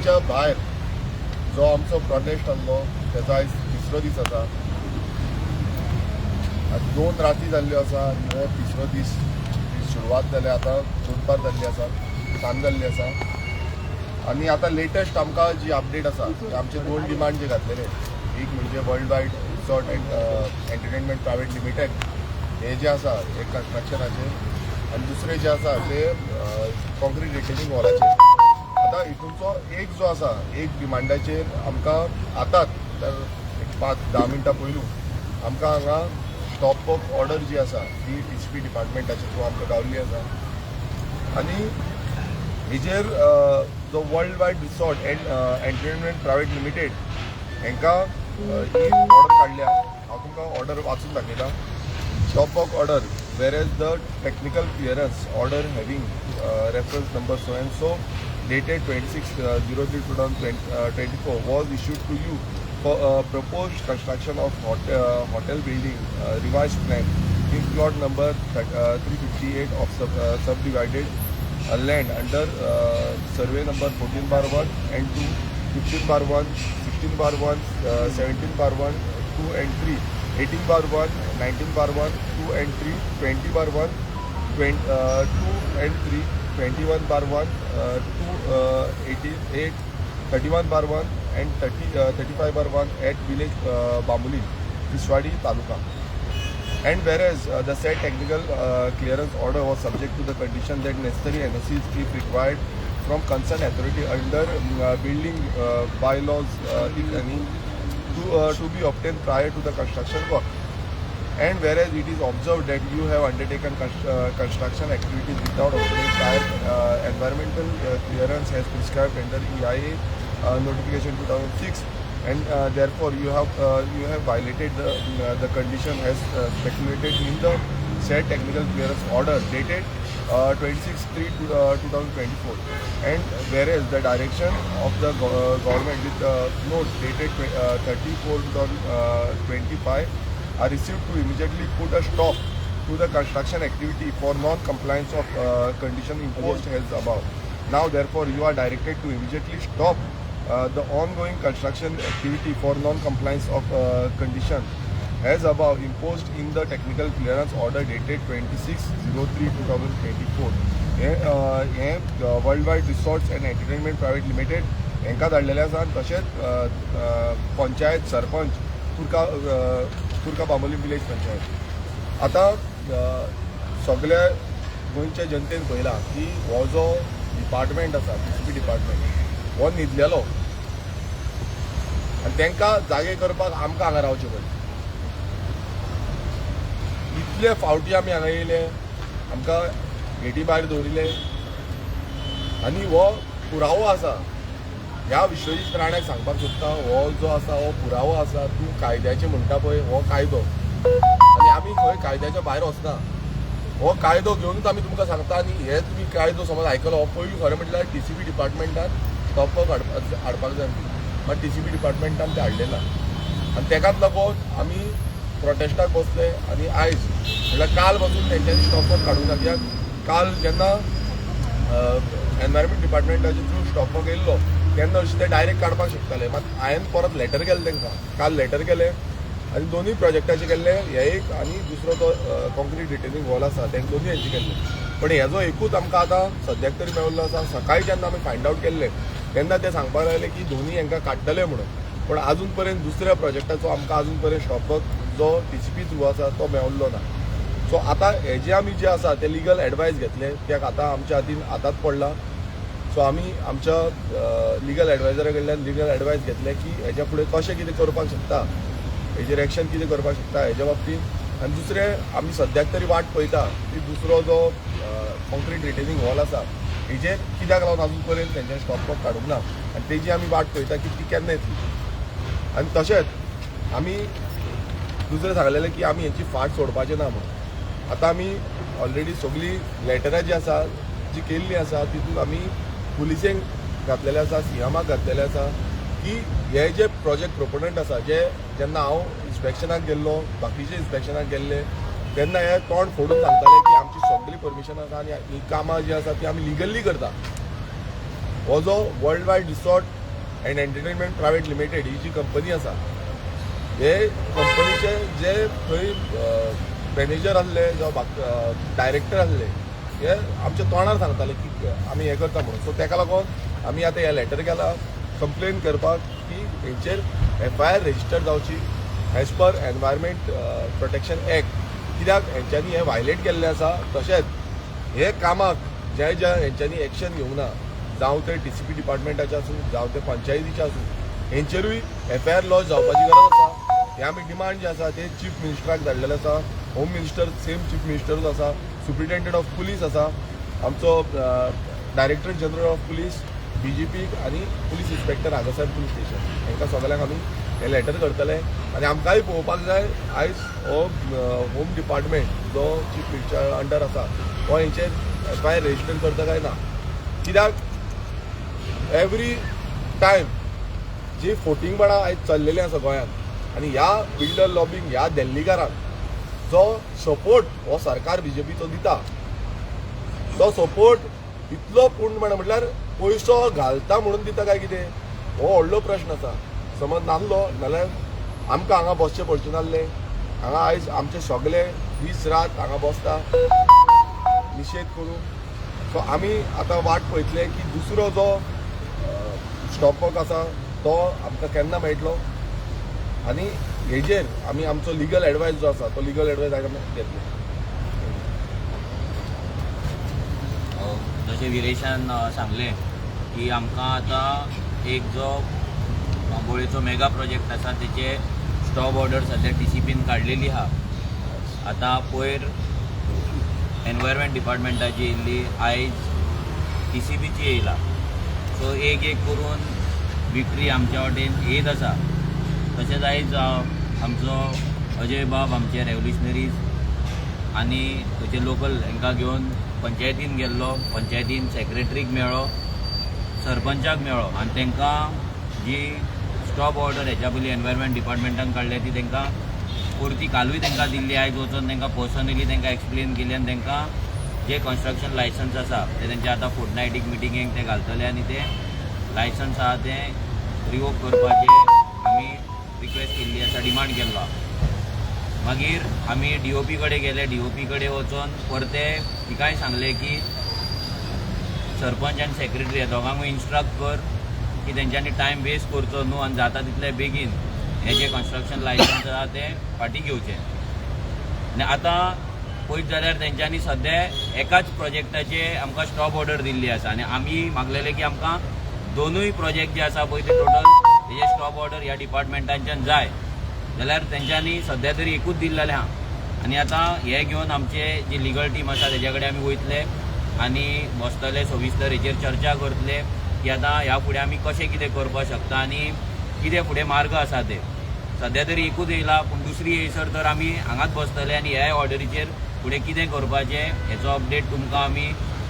गोंयच्या भायर जो आमचो प्रोटेस्ट आसलो तेजो आयज तिसरो दीस आसा. आनी 2 राती जाल्ल्यो आसा आनी हो तिसरो दीस सुरवात जाल्या आतां दनपार जाल्ली आसा, सांज जाल्ली आसा. आनी आतां लेटस्ट आमकां जी अपडेट आसा ते आमचे 2 डिमांड जे घातलेले, एक म्हणजे world wide resort end entertainment private limited हे जे आसा एक कन्स्ट्रक्शनाचे, आनी दुसरे जे आसा ते कॉन्क्रीट रिटेनिंग वॉलाचे. आतां हितूंचो एक जो आसा एक डिमांडाचेर आमकां आतांच तर एक 5-10 मिनटां पयलू आमकां हांगा स्टॉप वर्क ऑर्डर जी आसा ती TCP डिपार्टमेंटाचे थ्रू आमकां गावल्ली आसा. आनी हेजेर जो world wide resort end entertainment private limited हांकां ही ऑर्डर काडल्या. हांव तुमकां ऑर्डर वाचून दाखयतां. Stop work order whereas the technical clearance order having reference number so and so dated 26/03/2024 was issued to you for proposed construction of hotel building revised plan in plot number 358 of subdivided land under survey number 14/1 and 2, 15/1, 16/1, 17/1, 2 and 3, 18/1, 19/1, 2 and 3, 20/1, 2 and 3, 21/1, 2, 88, 31/1 and 35/1 at village Bamuli, Tiswadi Taluka. And whereas the said technical clearance order was subject to the condition that necessary NOCs if required from concerned authority under building bylaws if any to be obtained prior to the construction work. And whereas it is observed that you have undertaken construction activities without obtaining prior environmental clearance as prescribed under EIA notification 2006, and therefore you have violated the condition as speculated in the said technical clearance order dated 26/3/2024. And whereas the direction of the government with note dated 30/4/2025 are received to immediately put a stop to the construction activity for non-compliance of condition imposed as above. Now therefore you are directed to immediately stop the ongoing construction activity for non-compliance of condition as above imposed in the technical clearance order dated 26/03/2024. हे world wide resorts end entertainment private limited हांकां धाडलेले आसा. तशेंच panchayat sarpanch तुर्का Bambolim village panchayat. आतां सगळ्या गोंयच्या जनतेन पळयलां की हो जो डिपार्टमेंट आसा TCP डिपार्टमेंट हो न्हिदलेलो आनी तांकां जागे करपाक आमकां हांगा रावचें पडलें. इतले फावटी आमी हांगा येयले, आमकां गेटी भायर दवरिले आनी हो पुरावो आसा. ह्या विश्वजीत राणाक सांगपाक सोदता हो जो आसा हो पुरावो आसा. तूं कायद्याचें म्हणटा पळय हो कायदो, आनी आमी खंय कायद्याच्या भायर वचना. हो कायदो घेवनूच आमी तुमकां सांगता. आनी हे तुमी कायदो समज आयकलो हो पयलीं खरें म्हटल्यार TCP डिपार्टमेंटान स्टॉप वर्क हाडपाक जाय, बट TCP डिपार्टमेंटान ते हाडलें ना. आनी तेकाच लागून आमी प्रोटेस्टाक बसले. आनी आयज म्हळ्यार काल पासून तेंच्यांनी स्टॉप वर्क काडूंक ना. कित्याक काल जेन्ना एनवायरमेंट डिपार्टमेंटाचे थ्रू स्टॉप वर्क येयल्लो तेन्ना अशें ते डायरेक्ट काडपाक शकताले. मात हांवें परत लेटर केलें तांकां. काल लेटर केलें आनी दोनूय प्रोजेक्टाचे केल्ले. हे एक आनी दुसरो तो कॉन्क्रीट रिटेनिंग वॉल आसा ते दोनूय हेंचे केल्ले. पण हेजो एकूच आमकां आतां सद्याक तरी मेळिल्लो आसा. सकाळी जेन्ना आमी फायंड आवट केल्ले तेन्ना ते सांगपाक लागले की दोनूय हांकां काडटले म्हणून. पण आजून पर्यंत दुसऱ्या प्रोजेक्टाचो आमकां आजून पर्यंत स्टॉप वर्क जो TCP थ्रू आसा तो मेळिल्लो ना. सो आतां हेजे आमी जे आसा ते लिगल एडवायस घेतले. कित्याक आतां आमच्या हातीन आतांच पडला. सो आमी आमच्या लिगल एडवायजरा कडल्यान लिगल एडवायस घेतले की हेच्या फुडें कशें कितें करपाक शकता, हेजेर एक्शन कितें करपाक शकता हेच्या बाबतींत. आनी दुसरें आमी सद्याक तरी वाट पळयता की दुसरो जो कॉन्क्रीट रिटेनिंग वॉल आसा हेजेर कित्याक लागून आजून पर्यंत तेंच्यानी स्टॉप वर्क काडूंक ना. आनी तेजी आमी वाट पळयता की ती केन्ना येतली. आनी तशेंच आमी दुसरें सांगलेलें की आमी हेंची फाट सोडपाचें ना म्हणून. आतां आमी ऑलरेडी सगळीं लेटरां जी आसा जी केल्ली आसा तितून आमी पुलिसेंक घातलेलें आसा, सीएमाक घातलेलें आसा की हे जे प्रोजेक्ट प्रोपोनंट आसा जे जेन्ना हांव इन्स्पेक्शनाक गेल्लो बाकीचे इन्स्पेक्शनाक गेल्ले तेन्ना हे तोंड फोडून सांगताले की आमची सगळी परमिशन आसा आनी ही कामां जी आसा ती आमी लिगल्ली करता. हो जो world wide resort and entertainment private limited ही जी कंपनी आसा, हे कंपनीचे जे थंय मॅनेजर आसले जावं डायरेक्टर आसले, हे आमच्या तोंडार सांगताले की आमी हे करता म्हणून. सो ताका लागून आमी आतां हे लेटर केला कंप्लेन करपाक की हेंचेर FIR रजिस्टर जावची as per environment protection act, कित्याक हेंच्यांनी हे वायलेट केल्लें आसा. तशेंच हे कामाक जे हेंच्यांनी एक्शन घेवंक ना, जावं ते TCP डिपार्टमेंटाचे आसूं जावं ते पंचायतीचे आसूं, हेंचेरूय FIR लॉन्च जावपाची गरज आसा. हे आमी डिमांड जे आसा ते चीफ मिनिस्टराक धाडलेले आसा. होम मिनिस्टर सेम चीफ मिनिस्टरूच आसा, सुप्रिटेंडंट ऑफ पुलीस आसा, आमचो director general of police, DGP आनी पुलीस इन्स्पेक्टर हांगासर पुलीस स्टेशन, हांकां सगळ्यांक आमी हे लेटर करतले. आनी आमकांय पळोवपाक जाय आयज हो होम डिपार्टमेंट जो चीफ मिनिस्टर अंडर आसा हो हेंचेर FIR रजिस्टर करता काय ना. कित्याक एवरी टायम जी फोटिंगपणां आयज चल्लेलीं आसा गोंयांत, आनी ह्या बिल्डर लॉबींग ह्या देल्लीकारांक जो सपोर्ट हो सरकार BJPचो दिता, तो सपोर्ट इतलो पूर्णपणे म्हटल्यार पयसो घालता म्हणून दिता काय कितें, हो व्हडलो प्रश्न आसा. समज नासलो जाल्यार आमकां हांगा बसचें पडचें नासलें. हांगा आयज आमचे सगळे दीस रात हांगा बसता निशेध करून. सो आमी आतां वाट पळयतले की दुसरो जो स्टॉपवर्क आसा तो आमकां केन्ना मेळटलो, आनी हेजेर आमी आमचो लिगल एडवायस जो आसा तो लिगल एडवायस आमी घेतलो. जशें विरेशान सांगलें की आमकां आतां एक जो बोळेचो मेगा प्रोजेक्ट आसा तेचे स्टॉप ऑर्डर सद्या TCPन काडलेली आहा. आतां पयर एनवायरमेंट डिपार्टमेंटाची येयल्ली, आयज TCPची येयला. सो एक एक करून विक्ट्री आमच्या वाटेन येत आसा. तशेंच आयज आमचो अजय बाब आमचे रेव्होल्युशनरीज आनी थंयचे लोकल हांकां घेवन पंचायतीन गेल्लो. पंचायतीन सेक्रेटरीक मेळ्ळो, सरपंचाक मेळ्ळो, आनी तांकां जी स्टॉप ऑर्डर हेच्या पयलीं एनवायरमेंट डिपार्टमेंटान काडले ती तांकां परती कालूय तांकां दिल्ली. आयज वचून तांकां पर्सनली तांकां एक्सप्लेन केली आनी तांकां जे कन्स्ट्रक्शन लायसन्स आसा ते तेंचे आतां फोर्टनायटीक मिटिंगेक ते घालतले आनी ते लायसन्स आहा तें रिवोक करपाचें आमी रिक्वेस्ट केल्ली आसा, डिमांड केल्लो. मागीर आमी DOP कडेन गेले. DOP कडेन वचून परते तिकाय सांगलें की सरपंच आनी सेक्रेटरी ह्या दोगांकूय इन्स्ट्रक्ट कर की तेंच्यांनी टायम वेस्ट करचो न्हू, आनी जाता तितले बेगीन हे जे कन्स्ट्रक्शन लायसन्स आसा ते फाटीं घेवचे. आनी आतां पळयत जाल्यार तेंच्यांनी सद्या एकाच प्रोजेक्टाचे आमकां स्टॉप ऑर्डर दिल्ली आसा, आनी आमी मागलेले की आमकां दोनूय प्रोजेक्ट जे आसा पळय ते टोटल तेजे स्टॉप ऑर्डर ह्या डिपार्टमेंटाच्यान जाय जाल्यार तेंच्यांनी सद्या तरी एकूच दिल्लेलें आहा. आनी आतां हे घेवन आमचे जी लिगल टीम आसा तेजे कडेन आमी वयतले आनी बसतले, सविस्तर हेचेर चर्चा करतले की आतां ह्या फुडें आमी कशें कितें करपाक शकता आनी कितें फुडें मार्ग आसा ते. सद्या तरी एकूच येयला, पूण दुसरी येयसर तर आमी हांगाच बसतले आनी ह्या ऑर्डरीचेर फुडें कितें करपाचें हेचो अपडेट तुमकां आमी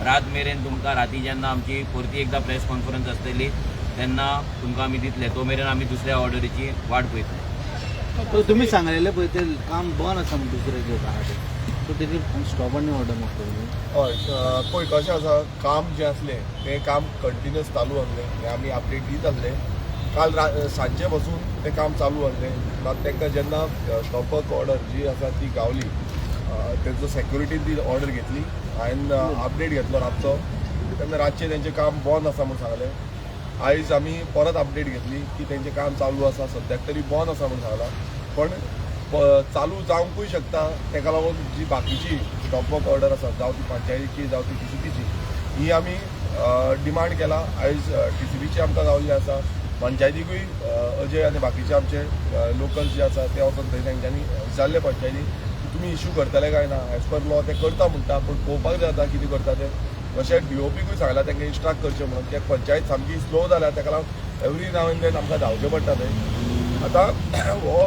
रात मेरेन तुमकां राती जेन्ना आमची परती एकदां प्रेस कॉन्फरन्स आसतली तेन्ना तुमकां आमी दितले. तो मेरेन आमी दुसऱ्या ऑर्डरीची वाट पळयतले. तुम्ही सांगलेले पळय ते काम बंद आसा म्हणून दुसरे जे आहा ते, सो तेजी स्टॉप आनी ऑर्डर मागता तुमी. हय पळय कशें आसा, काम जें आसलें तें काम कंटिन्युअस चालू आसलें, हें आमी अपडेट दीत आसले. काल सांजचे पासून तें काम चालू आसलें. मात तांकां जेन्ना स्टॉपवर्क ऑर्डर जी आसा ती गावली, तेंचो सेक्युरिटीन ती ऑर्डर घेतली. हांवें अपडेट घेतलो रातचो, तेन्ना रातचें तेंचें काम बंद आसा म्हूण सांगलें. आयज आमी परत अपडेट घेतली की तेंचें काम चालू आसा, सद्याक तरी बंद आसा म्हूण सांगलां. पण चालू जावंकूय शकता, ताका लागून जी बाकीची स्टॉपवर्क ऑर्डर आसा जावं ती पंचायतीची जावं ती TCPची ही आमी डिमांड केला. आयज TCPची आमकां गावल्ली आसा. पंचायतीकूय अजय आनी बाकीचे आमचे लोकल्स जे आसा ते वचून थंय तेंच्यांनी विचारले पंचायती तुमी इशू करतले काय ना. एज पर लॉ ते करता म्हणटा, पूण पळोवपाक जाय आतां कितें करता ते. तशें DOPकूय सांगलां तांकां इन्स्ट्रक्ट करचें म्हणून, कित्याक पंचायत सामकी स्लो जाल्या ताका लागून एवरी नाव एंड देन आमकां धांवचें पडटा थंय. आतां हो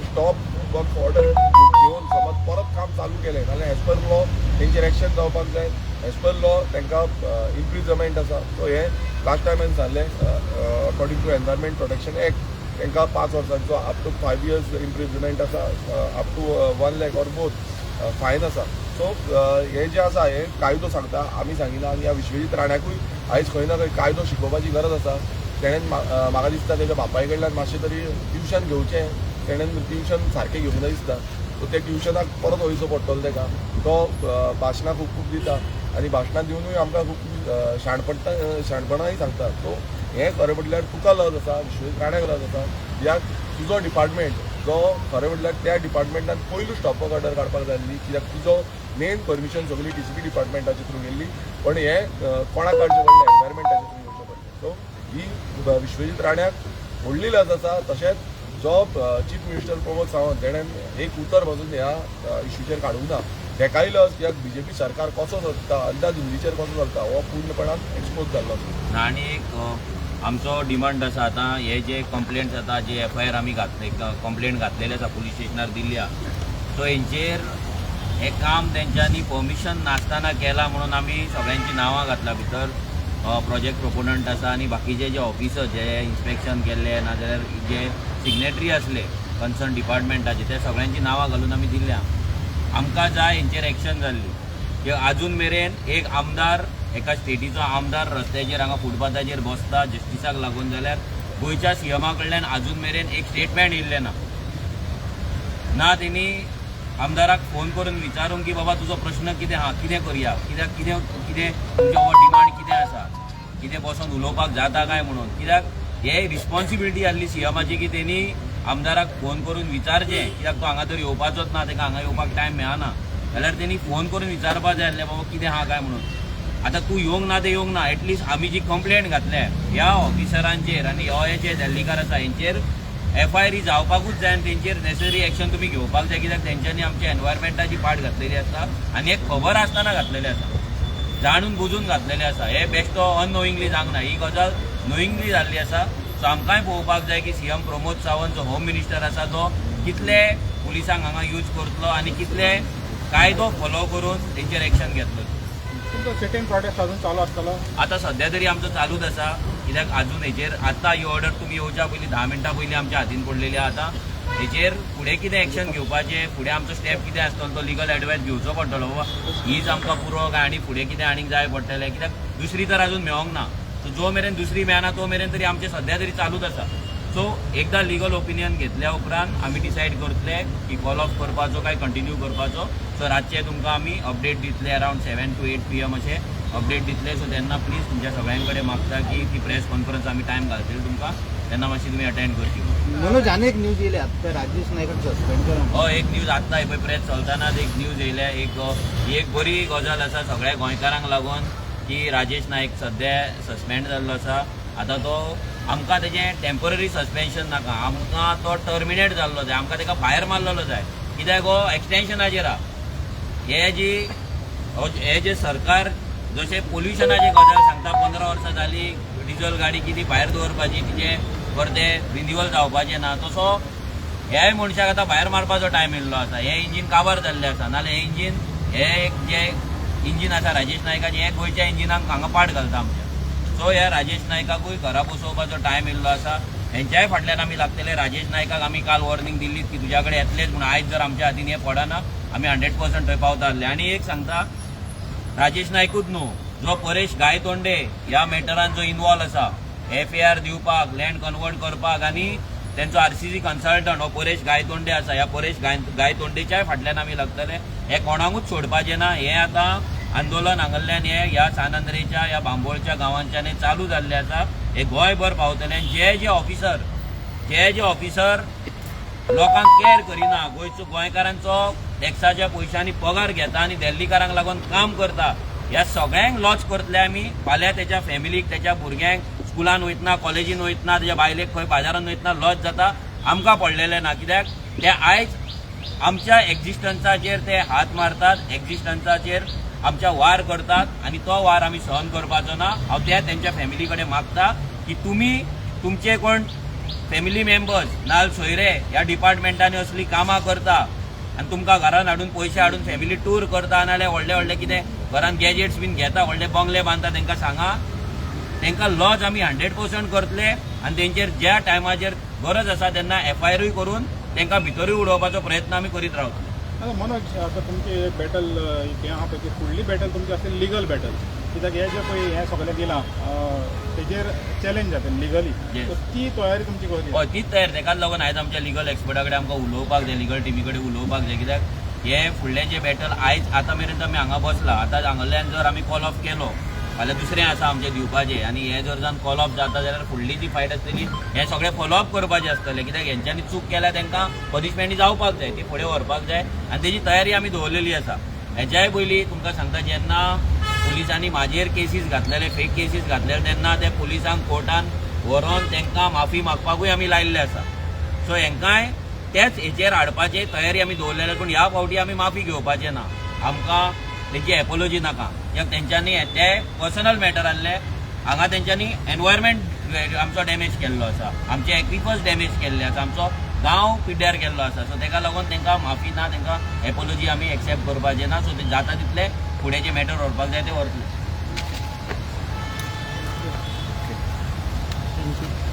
स्टॉप ऑर्डर घेवन समज परत काम चालू केलें जाल्यार एज पर लॉ तेंचेर एक्शन जावपाक जाय. एज पर लॉ तांकां इम्प्रिजमेंट आसा. सो हे लास्ट टायम हांवें सांगलें according to environment protection act तांकां 5 वर्सांचो अप टू 5 years इम्प्रिजमेंट आसा, up to 1 lakh or both fine आसा. सो हे जे आसा हे कायदो सांगता, आमी सांगिना. आनी ह्या विश्वजीत राण्याकूय आयज खंय ना खंय कायदो शिकोवपाची गरज आसा. तेणेन म्हाका दिसता तेच्या बापाय कडल्यान मातशें तरी ट्युशन घेवचें, तेणेन ट्युशन सारकें घेवंक ना दिसता. सो ते ट्युशनाक परत वयचो पडटलो तेका. तो भाशणां खूब दिता आनी भाशणां दिवनूय आमकां खूब शाणपणांय सांगता. सो हें खरें म्हटल्यार तुका लज आसा, विश्वजीत राण्याक लज आसा, ह्या तुजो डिपार्टमेंट जो खरें म्हटल्यार त्या डिपार्टमेंटान पयलू स्टॉप वर्क ऑर्डर काडपाक जाय आसली, कित्याक तुजो मेन परमिशन सगळी TCP डिपार्टमेंटाचे थ्रू गेल्ली, पण हें कोणाक काडचें पडलें, एनवायरमेंटाचे थ्रू येवचें पडलें. सो ही विश्वजीत राण्याक व्हडली लज आसा. तशेंच जो चीफ मिनिस्टर प्रमोद सावंत तेणेन एक उतर पासून ह्या इश्यूचेर काडूंक ना. तेकाय लज, कित्याक BJP सरकार कसो चलता, अंदाज हिंदीचेर कसो चलता हो पूर्णपणान एक्सपोज जाल्लो आसा. आणि एक आमचो डिमांड आसा आतां हे जे कंप्लेंट्स आतां जे FIR आमी कंप्लेंट घातलेली आसा पुलीस स्टेशनार दिल्ली आहा, सो हेंचेर हे काम तेंच्यांनी परमिशन नासतना केला म्हणून आमी सगळ्यांची नांवां घातला. भितर प्रोजेक्ट प्रोपोनंट आसा आनी बाकीचे जे ऑफिसर जे इन्स्पेक्शन केल्ले नाजाल्यार जे सिग्नेटरी आसले कन्सर्न डिपार्टमेंटाचे ते सगळ्यांची नांवां घालून आमी दिल्या. आमकां जाय हेंचेर एक्शन जाल्ली. की अजून मेरेन एक आमदार, एका स्टेटीचो आमदार रस्त्याचेर हांगा फुटपाथाचेर बसता जस्टिसाक लागून, जाल्यार गोंयच्या CMा कडल्यान अजून मेरेन एक स्टेटमेंट येयल्लें ना. तेणी आमदाराक फोन करून विचारून की बाबा तुजो प्रश्न कितें आहा, कितें करया, कित्याक कितें तुमचो हो डिमांड कितें आसा, कितें बसून उलोवपाक जाता काय म्हणून. कित्याक हे रिस्पॉन्सिबिलिटी आसली CMाची की तेणी आमदाराक फोन करून विचारचें, कित्याक तो हांगा तर येवपाचोच ना, ताका हांगा येवपाक टायम मेळना, जाल्यार तेणी फोन करून विचारपाक जाय आसलें बाबा कितें आहा काय म्हणून. आतां तूं येवंक ना ते येवंक ना, एटलिस्ट आमी जी कंप्लेंट घातल्या ह्या ऑफिसरांचेर आनी हे जे दिल्लीकार आसा हेंचेर FIR जावपाकूच जाय आनी तेंचेर नेसेसरी एक्शन तुमी घेवपाक जाय. कित्याक तेंच्यांनी आमच्या एनवायरमेंटाची पाड घातलेली आसा आनी एक खबर आसतना घातलेली आसा, जाणून बुजून घातलेले आसा. हे बेश्ट तो अननोईंगली जावंक ना, ही गजाल नोईंगली जाल्ली आसा. सो आमकांय पळोवपाक जाय की CM प्रमोद सावंत जो होम मिनिस्टर आसा तो कितले पुलिसांक हांगा यूज करतलो आनी कितले कायदो फॉलो करून तेंचेर एक्शन घेतलो. तुमचो सिटींग प्रोटेस्ट अजून चालू आसतलो? आतां सध्या तरी आमचो चालूच आसा. कित्याक अजून हेचेर आतां ही ऑर्डर तुमी येवच्या पयलीं 10 मिनटां पयलीं आमच्या हातीन पडलेली आतां. हेचेर फुडें कितें एक्शन घेवपाचें, फुडें आमचो स्टेप कितें आसतलो तो लिगल एडवायस घेवचो पडटलो. बाबा हीच आमकां पुरो काय आनी फुडें कितें आनीक जाय पडटलें, कित्याक दुसरी तर अजून मेळोंक ना. सो जो मेरेन दुसरी मेळना तो मेरेन तरी आमचें सध्या तरी चालूच आसा. सो एकदां लिगल ओपिनियन घेतल्या उपरांत आमी डिसायड करतले की कॉल ऑफ करपाचो काय कंटिन्यू करपाचो. सो रातचे तुमकां आमी अपडेट दितले अरावंड 7 to 8 PM अशें अपडेट दितले. सो तेन्ना प्लीज तुमच्या सगळ्यां कडेन मागता की ती प्रेस कॉन्फरन्स आमी टायम घालतले तुमकां, तेन्ना मातशी तुमी अटेंड करची. मनोज आनी एक न्यूज येयली आतां राजेश नायकाक सस्पेंड केला. हो एक न्यूज आत्ता पळय प्रेस चलतानाच एक न्यूज येयल्या. ही एक बरी गजाल आसा सगळ्या गोंयकारांक लागून की राजेश नायक सध्या सस्पेंड जाल्लो आसा. आतां तो आमकां तेजें टेम्पररी सस्पेन्शन नाका, आमकां तो टर्मिनेट जाल्लो जाय, आमकां तेका भायर मारलेलो जाय. कित्याक हो एक्सटेन्शनाचेर आहा. हे जे सरकार जशें पोल्युशनाची गजाल सांगता 15 वर्सां जाली डिझल गाडी कितें भायर दवरपाची, तिचें परतें रिन्युअल जावपाचें ना, तसो ह्याय मनशाक आतां भायर मारपाचो टायम येयल्लो आसा. हें इंजीन काबार जाल्लें आसा, नाल्यार हें इंजीन जे इंजीन आसा राजेश नायकाचें हें गोंयच्या इंजिनाक हांगा पाड घालता आमच्या. सो ह्या राजेश नायकाकूय घरा बसोवपाचो टायम येयल्लो आसा. हेंच्याय फाटल्यान आमी लागतले. राजेश नायकाक आमी काल वॉर्निंग दिल्ली की तुज्या कडेन येतलेच म्हणून. आयज जर आमच्या हातीन हें पडना आमी 100% थंय पावता आसले. आनी एक सांगता, राजेश नायकूच न्हू, जो परेश गायतोंडे ह्या मॅटरान जो इन्वॉल्व आसा FIR दिवपाक, लँड कन्वर्ट करपाक आनी तेंचो RCC कन्सल्टंट हो परेश गायतोंडे आसा, ह्या परेश गायतोंडेच्याय फाटल्यान आमी लागतले. हे कोणाकूच सोडपाचें ना. हें आतां आंदोलन हांगल्यान ह्या सानंद्रेच्या ह्या बांबोळच्या गांवांच्यान चालू जाल्लें आसा. हे गोंयभर पावतले. जे ऑफिसर लोकांक केअर करिना, गोंयकारांचो टॅक्साच्या पयशांनी पगार घेता आनी दिल्लीकारांक लागून काम करता, ह्या सगळ्यांक लॉच करतले आमी. फाल्यां तेच्या फॅमिलीक, तेच्या भुरग्यांक स्कुलान वयतना, कॉलेजीन वयतना, तेच्या बायलेक खंय बाजारान वयतना लॉच जाता, आमकां पडलेलें ना. कित्याक ते आयज आमच्या एक्झिस्टन्साचेर ते हात मारतात, एक्झिस्टन्साचेर आमच्या वार करतात आनी तो वार आमी सहन करपाचो ना. हांव तेंच्या फॅमिली कडेन मागता की तुमी तुमचे कोण फॅमिली मेंबर्स नाल सोयरे ह्या डिपार्टमेंटांनी असली कामां करता आनी तुमकां घरान हाडून पयशे हाडून फॅमिली टूर करता, नाल्यार व्हडले कितें घरान गॅजेट्स बीन घेता, व्हडले बंगले बांदता, तांकां सांगा तांकां लॉज आमी 100% करतले आनी तेंचेर ज्या टायमाचेर गरज आसा तेन्ना FIR करून तांकां भितरूय उडोवपाचो प्रयत्न आमी करीत रावतले. मनोज, आता तुमची बॅटल हे आहा पळय ती फुडली बॅटल तुमची आसली लिगल बॅटल. कित्याक हे जे पळय हें सगळें दिलां तेजेर चॅलेंज जाता लिगली Yes. सो ती तयारी तुमची कसली हय तीच तयार तेकाच लागून आयज आमच्या लिगल एक्सपर्टा कडेन आमकां उलोवपाक जाय लिगल टिमी कडेन उलोवपाक जाय कित्याक हे फुडलें जें बॅटल आयज आतां मेरेन तर आमी हांगा बसला आतां हांगाल्यान जर आमी कॉल ऑफ केलो फाल्यां दुसरें आसा आमचें दिवपाचें आनी हें जर जावन कॉल ऑफ जाता जाल्यार फुडली जी फायट आसतली हें सगळें फॉलोअप करपाचें आसतलें कित्याक हेंच्यांनी चूक केल्या तांकां पनिशमेंट जावपाक जाय ती फुडें व्हरपाक जाय आनी तेजी तयारी आमी दवरलेली आसा हेच्याय पयलीं तुमकां सांगता जेन्ना पुलिसांनी म्हाजेर केसीस घातलेले फेक केसीस घातलेले तेन्ना ते पुलिसांक कोर्टान व्हरोन तांकां माफी मागपाकूय आमी लायिल्ले आसा सो हेंकांय तेच हेचेर हाडपाची तयारी आमी दवरलेली पूण ह्या फावटी आमी माफी घेवपाचें ना आमकां तेची एपोलॉजी नाका कित्याक तेंच्यांनी ते पर्सनल मॅटर आहले हांगा तेंच्यांनी एनवायरमेंट आमचो डॅमेज केल्लो आसा आमचे एक्विफर्स डॅमेज केल्ले आसा आमचो गांव पिड्ड्यार केल्लो आसा सो ताका लागून तांकां माफी ना तांकां एपोलॉजी आमी एक्सेप्ट करपाचें ना सो ते जाता तितले फुडें जे मॅटर व्हरपाक जाय ते व्हरतले थँक्यू